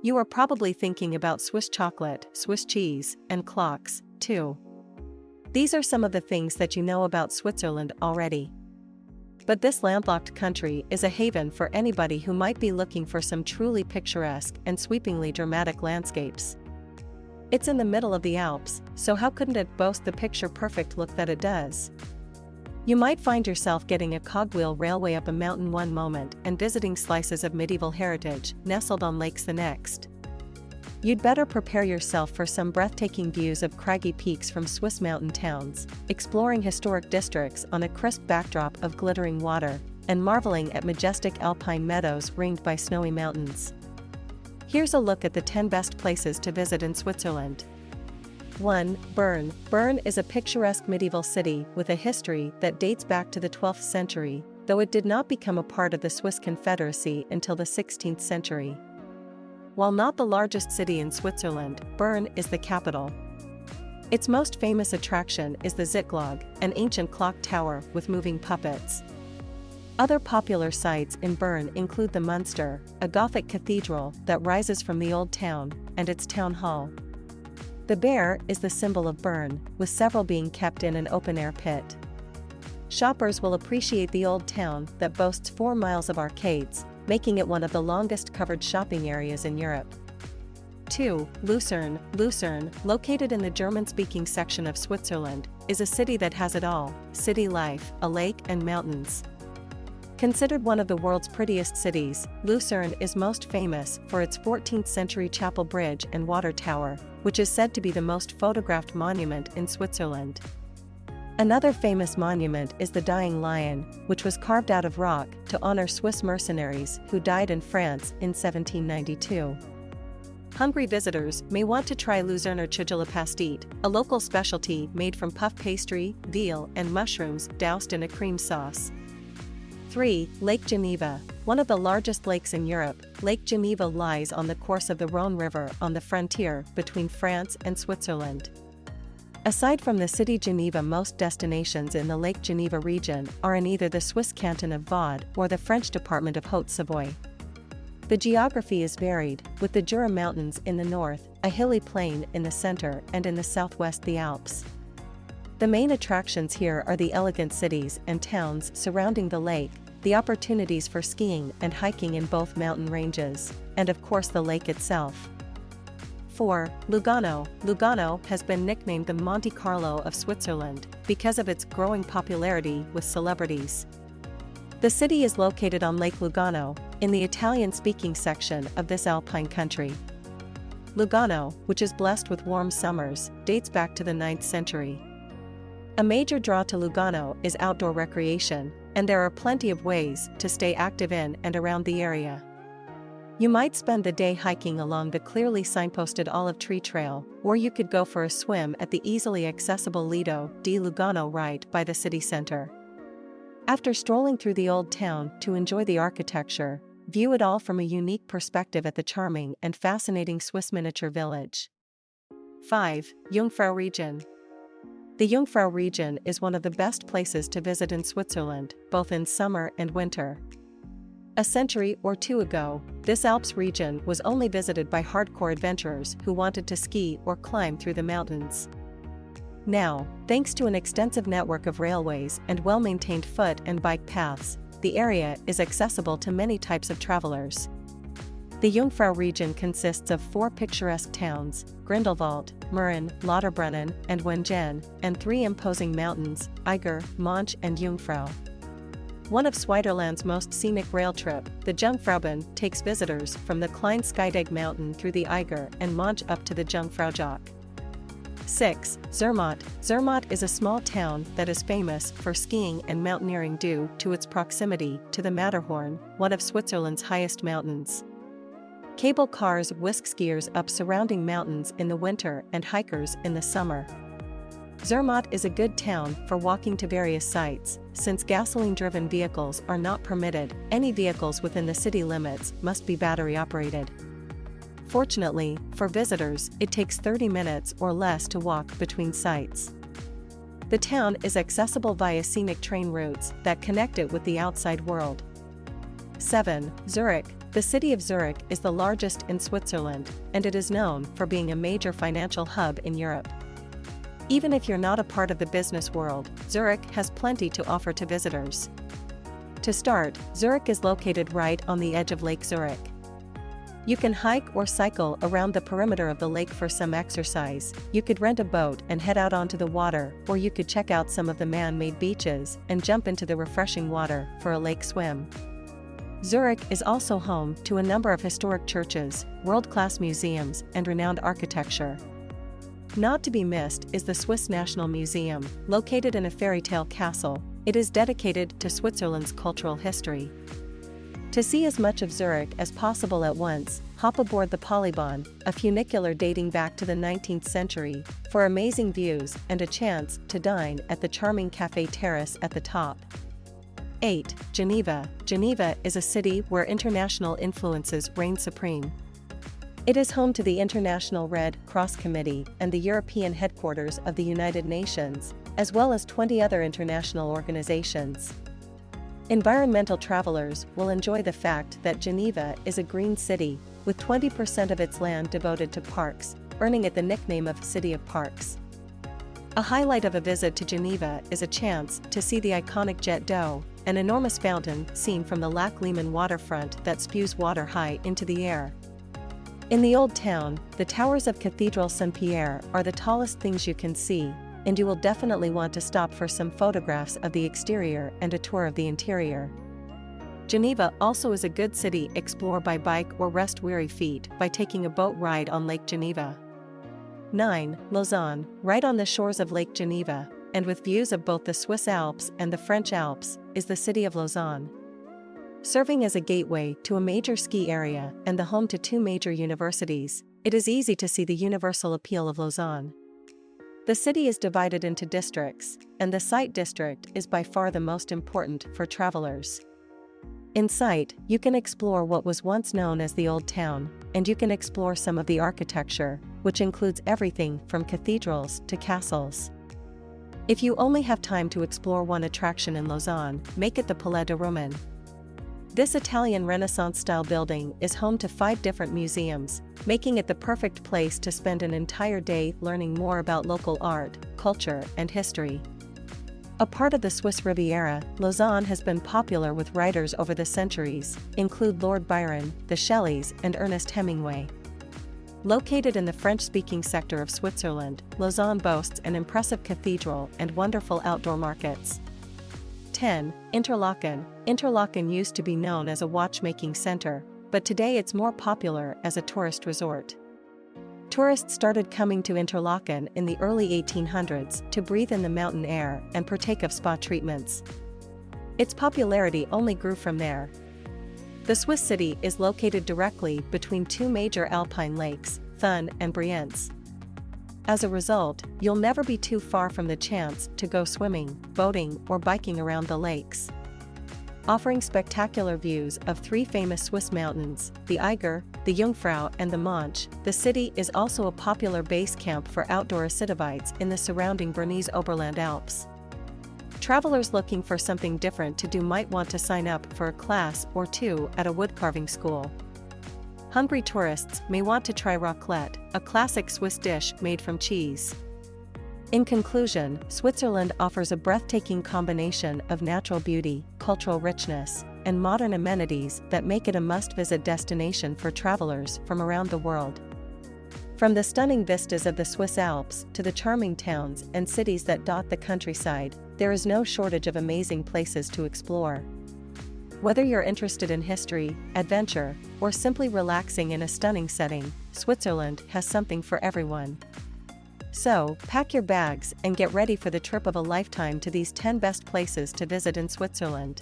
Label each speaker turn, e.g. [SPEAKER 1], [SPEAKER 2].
[SPEAKER 1] You are probably thinking about Swiss chocolate, Swiss cheese, and clocks, too. These are some of the things that you know about Switzerland already. But this landlocked country is a haven for anybody who might be looking for some truly picturesque and sweepingly dramatic landscapes. It's in the middle of the Alps, so how couldn't it boast the picture-perfect look that it does? You might find yourself getting a cogwheel railway up a mountain one moment and visiting slices of medieval heritage nestled on lakes the next. You'd better prepare yourself for some breathtaking views of craggy peaks from Swiss mountain towns, exploring historic districts on a crisp backdrop of glittering water, and marveling at majestic alpine meadows ringed by snowy mountains. Here's a look at the 10 best places to visit in Switzerland. 1. Bern. Bern is a picturesque medieval city with a history that dates back to the 12th century, though it did not become a part of the Swiss Confederacy until the 16th century. While not the largest city in Switzerland, Bern is the capital. Its most famous attraction is the Zitglocke, an ancient clock tower with moving puppets. Other popular sites in Bern include the Münster, a Gothic cathedral that rises from the old town, and its town hall. The bear is the symbol of Bern, with several being kept in an open-air pit. Shoppers will appreciate the old town that boasts 4 miles of arcades, making it one of the longest covered shopping areas in Europe. 2. Lucerne. Lucerne, located in the German-speaking section of Switzerland, is a city that has it all: city life, a lake, and mountains. Considered one of the world's prettiest cities, Lucerne is most famous for its 14th-century chapel bridge and water tower, which is said to be the most photographed monument in Switzerland. Another famous monument is the Dying Lion, which was carved out of rock to honor Swiss mercenaries who died in France in 1792. Hungry visitors may want to try Luzerner Pastit, a local specialty made from puff pastry, veal, and mushrooms doused in a cream sauce. 3. Lake Geneva. One of the largest lakes in Europe, Lake Geneva lies on the course of the Rhone River on the frontier between France and Switzerland. Aside from the city Geneva, most destinations in the Lake Geneva region are in either the Swiss canton of Vaud or the French department of Haute-Savoie. The geography is varied, with the Jura Mountains in the north, a hilly plain in the center, and in the southwest the Alps. The main attractions here are the elegant cities and towns surrounding the lake, the opportunities for skiing and hiking in both mountain ranges, and of course the lake itself. 4. Lugano. Lugano has been nicknamed the Monte Carlo of Switzerland because of its growing popularity with celebrities. The city is located on Lake Lugano, in the Italian-speaking section of this alpine country. Lugano, which is blessed with warm summers, dates back to the 9th century. A major draw to Lugano is outdoor recreation, and there are plenty of ways to stay active in and around the area. You might spend the day hiking along the clearly signposted olive tree trail, or you could go for a swim at the easily accessible Lido di Lugano right by the city center. After strolling through the old town to enjoy the architecture, view it all from a unique perspective at the charming and fascinating Swiss miniature village. 5. Jungfrau region. The Jungfrau region is one of the best places to visit in Switzerland, both in summer and winter. A century or two ago, this Alps region was only visited by hardcore adventurers who wanted to ski or climb through the mountains. Now, thanks to an extensive network of railways and well-maintained foot and bike paths, the area is accessible to many types of travelers. The Jungfrau region consists of 4 picturesque towns, Grindelwald, Mürren, Lauterbrunnen, and Wengen, and 3 imposing mountains, Eiger, Monch, and Jungfrau. One of Switzerland's most scenic rail trip, the Jungfraubahn, takes visitors from the Klein Skydeg mountain through the Eiger and Monch up to the Jungfraujoch. 6. Zermatt. Zermatt is a small town that is famous for skiing and mountaineering due to its proximity to the Matterhorn, one of Switzerland's highest mountains. Cable cars whisk skiers up surrounding mountains in the winter and hikers in the summer. Zermatt is a good town for walking to various sites. Since gasoline-driven vehicles are not permitted, any vehicles within the city limits must be battery-operated. Fortunately, for visitors, it takes 30 minutes or less to walk between sites. The town is accessible via scenic train routes that connect it with the outside world. 7. Zurich. The city of Zurich is the largest in Switzerland, and it is known for being a major financial hub in Europe. Even if you're not a part of the business world, Zurich has plenty to offer to visitors. To start, Zurich is located right on the edge of Lake Zurich. You can hike or cycle around the perimeter of the lake for some exercise, you could rent a boat and head out onto the water, or you could check out some of the man-made beaches and jump into the refreshing water for a lake swim. Zurich is also home to a number of historic churches, world-class museums, and renowned architecture. Not to be missed is the Swiss National Museum, located in a fairy tale castle. It is dedicated to Switzerland's cultural history. To see as much of Zurich as possible at once, hop aboard the Polybahn, a funicular dating back to the 19th century, for amazing views and a chance to dine at the charming Café Terrace at the top. 8. Geneva. Geneva is a city where international influences reign supreme. It is home to the International Red Cross Committee and the European headquarters of the United Nations, as well as 20 other international organizations. Environmental travelers will enjoy the fact that Geneva is a green city, with 20% of its land devoted to parks, earning it the nickname of City of Parks. A highlight of a visit to Geneva is a chance to see the iconic Jet d'eau, an enormous fountain seen from the Lac Léman waterfront that spews water high into the air. In the Old Town, the towers of Cathedral Saint-Pierre are the tallest things you can see, and you will definitely want to stop for some photographs of the exterior and a tour of the interior. Geneva also is a good city to explore by bike or rest weary feet by taking a boat ride on Lake Geneva. 9. Lausanne. Right on the shores of Lake Geneva, and with views of both the Swiss Alps and the French Alps, is the city of Lausanne. Serving as a gateway to a major ski area and the home to 2 major universities, it is easy to see the universal appeal of Lausanne. The city is divided into districts, and the Sight district is by far the most important for travelers. In Sight, you can explore what was once known as the Old Town, and you can explore some of the architecture, which includes everything from cathedrals to castles. If you only have time to explore one attraction in Lausanne, make it the Palais de Roman. This Italian Renaissance-style building is home to 5 different museums, making it the perfect place to spend an entire day learning more about local art, culture, and history. A part of the Swiss Riviera, Lausanne has been popular with writers over the centuries, include Lord Byron, the Shelleys, and Ernest Hemingway. Located in the French-speaking sector of Switzerland, Lausanne boasts an impressive cathedral and wonderful outdoor markets. 10. Interlaken. Interlaken used to be known as a watchmaking center, but today it's more popular as a tourist resort. Tourists started coming to Interlaken in the early 1800s to breathe in the mountain air and partake of spa treatments. Its popularity only grew from there. The Swiss city is located directly between 2 major alpine lakes, Thun and Brienz. As a result, you'll never be too far from the chance to go swimming, boating, or biking around the lakes. Offering spectacular views of 3 famous Swiss mountains, the Eiger, the Jungfrau, and the Mönch, the city is also a popular base camp for outdoor activities in the surrounding Bernese Oberland Alps. Travelers looking for something different to do might want to sign up for a class or 2 at a woodcarving school. Hungry tourists may want to try raclette, a classic Swiss dish made from cheese. In conclusion, Switzerland offers a breathtaking combination of natural beauty, cultural richness, and modern amenities that make it a must-visit destination for travelers from around the world. From the stunning vistas of the Swiss Alps to the charming towns and cities that dot the countryside, there is no shortage of amazing places to explore. Whether you're interested in history, adventure, or simply relaxing in a stunning setting, Switzerland has something for everyone. So, pack your bags and get ready for the trip of a lifetime to these 10 best places to visit in Switzerland.